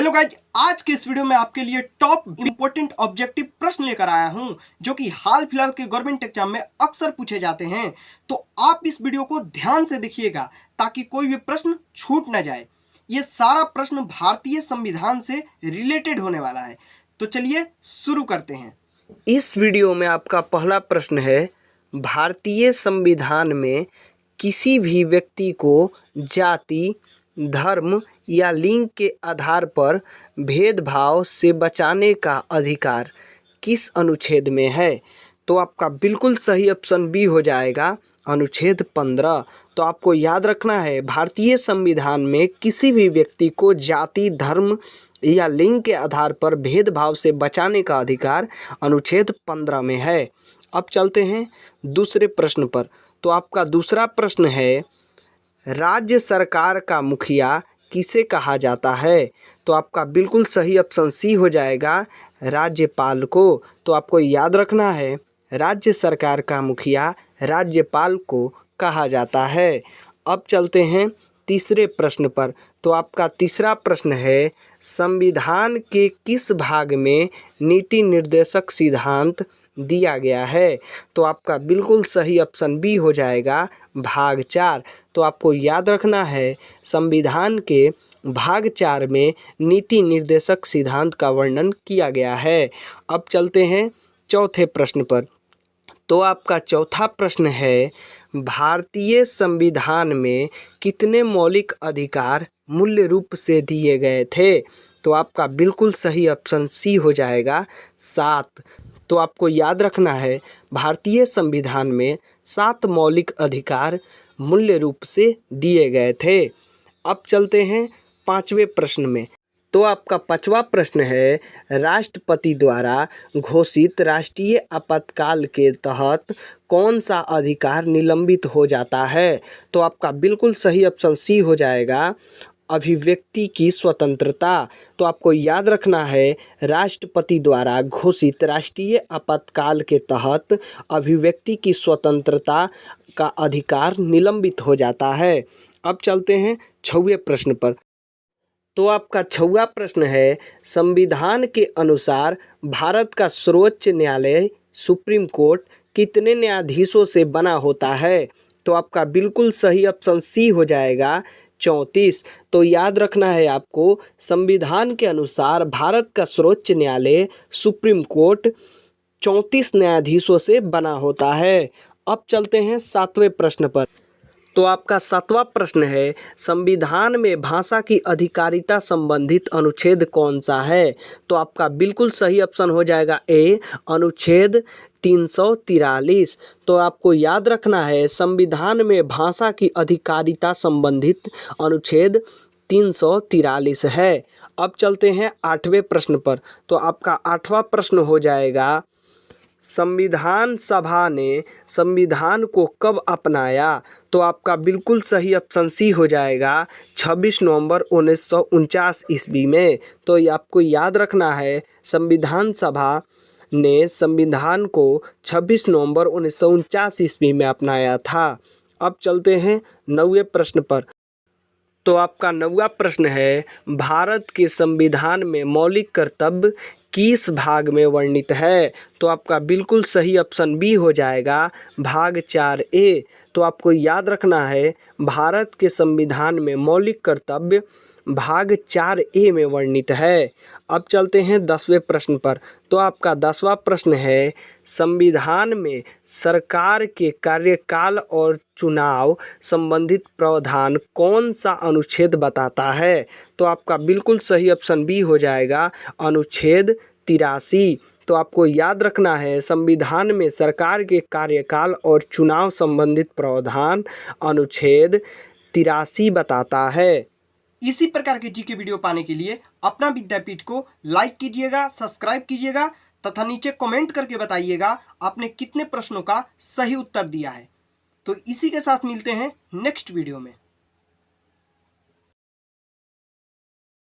Hello guys, आज के इस वीडियो में आपके लिए टॉप इंपोर्टेंट ऑब्जेक्टिव प्रश्न लेकर आया हूं जो कि हाल फिलहाल के गवर्नमेंट एग्जाम में अक्सर पूछे जाते हैं। तो आप इस वीडियो को ध्यान से देखिएगा ताकि कोई भी प्रश्न छूट ना जाए। ये सारा प्रश्न भारतीय संविधान से रिलेटेड होने वाला है। तो चलिए शुरू करते हैं। इस वीडियो में आपका पहला प्रश्न है, भारतीय संविधान में किसी भी व्यक्ति को जाति, धर्म या लिंग के आधार पर भेदभाव से बचाने का अधिकार किस अनुच्छेद में है? तो आपका बिल्कुल सही ऑप्शन बी हो जाएगा, अनुच्छेद 15। तो आपको याद रखना है, भारतीय संविधान में किसी भी व्यक्ति को जाति, धर्म या लिंग के आधार पर भेदभाव से बचाने का अधिकार अनुच्छेद 15 में है। अब चलते हैं दूसरे प्रश्न पर। तो आपका दूसरा प्रश्न है, राज्य सरकार का मुखिया किसे कहा जाता है? तो आपका बिल्कुल सही ऑप्शन सी हो जाएगा, राज्यपाल को। तो आपको याद रखना है, राज्य सरकार का मुखिया राज्यपाल को कहा जाता है। अब चलते हैं तीसरे प्रश्न पर। तो आपका तीसरा प्रश्न है, संविधान के किस भाग में नीति निर्देशक सिद्धांत दिया गया है? तो आपका बिल्कुल सही ऑप्शन बी हो जाएगा, भाग 4। तो आपको याद रखना है, संविधान के भाग 4 में नीति निर्देशक सिद्धांत का वर्णन किया गया है। अब चलते हैं चौथे प्रश्न पर। तो आपका चौथा प्रश्न है, भारतीय संविधान में कितने मौलिक अधिकार मूल्य रूप से दिए गए थे? तो आपका बिल्कुल सही ऑप्शन सी हो जाएगा, 7। तो आपको याद रखना है, भारतीय संविधान में 7 मौलिक अधिकार मूल्य रूप से दिए गए थे। अब चलते हैं पांचवें प्रश्न में। तो आपका पांचवा प्रश्न है, राष्ट्रपति द्वारा घोषित राष्ट्रीय आपातकाल के तहत कौन सा अधिकार निलंबित हो जाता है? तो आपका बिल्कुल सही ऑप्शन सी हो जाएगा, अभिव्यक्ति की स्वतंत्रता। तो आपको याद रखना है, राष्ट्रपति द्वारा घोषित राष्ट्रीय आपातकाल के तहत अभिव्यक्ति की स्वतंत्रता का अधिकार निलंबित हो जाता है। अब चलते हैं 6वें प्रश्न पर। तो आपका 6वां प्रश्न है, संविधान के अनुसार भारत का सर्वोच्च न्यायालय सुप्रीम कोर्ट कितने न्यायाधीशों से बना होता है? तो आपका बिल्कुल सही ऑप्शन सी हो जाएगा, 34। तो याद रखना है आपको, संविधान के अनुसार भारत का सर्वोच्च न्यायालय सुप्रीम कोर्ट 34 न्यायाधीशों से बना होता है। अब चलते हैं 7वें प्रश्न पर। तो आपका 7वां प्रश्न है, संविधान में भाषा की अधिकारिता संबंधित अनुच्छेद कौन सा है? तो आपका बिल्कुल सही ऑप्शन हो जाएगा ए, अनुच्छेद 343। तो आपको याद रखना है, संविधान में भाषा की अधिकारिता संबंधित अनुच्छेद 343 है। अब चलते हैं 8वें प्रश्न पर। तो आपका 8वां प्रश्न हो जाएगा, संविधान सभा ने संविधान को कब अपनाया? तो आपका बिल्कुल सही ऑप्शन सी हो जाएगा, 26 नवंबर 1949 ईस्वी में। तो ये आपको याद रखना है, संविधान सभा ने संविधान को 26 नवंबर 1949 ईस्वी में अपनाया था। अब चलते हैं 9वें प्रश्न पर। तो आपका 9वां प्रश्न है, भारत के संविधान में मौलिक कर्तव्य किस भाग में वर्णित है? तो आपका बिल्कुल सही ऑप्शन बी हो जाएगा, भाग 4A। तो आपको याद रखना है, भारत के संविधान में मौलिक कर्तव्य भाग 4A में वर्णित है। अब चलते हैं 10वें प्रश्न पर। तो आपका 10वां प्रश्न है, संविधान में सरकार के कार्यकाल और चुनाव संबंधित प्रावधान कौन सा अनुच्छेद बताता है? तो आपका बिल्कुल सही ऑप्शन बी हो जाएगा, अनुच्छेद 83। तो आपको याद रखना है, संविधान में सरकार के कार्यकाल और चुनाव संबंधित प्रावधान अनुच्छेद 83 बताता है। इसी प्रकार के जीके वीडियो पाने के लिए अपना विद्यापीठ को लाइक कीजिएगा, सब्सक्राइब कीजिएगा तथा नीचे कमेंट करके बताइएगा आपने कितने प्रश्नों का सही उत्तर दिया है। तो इसी के साथ मिलते हैं नेक्स्ट वीडियो में।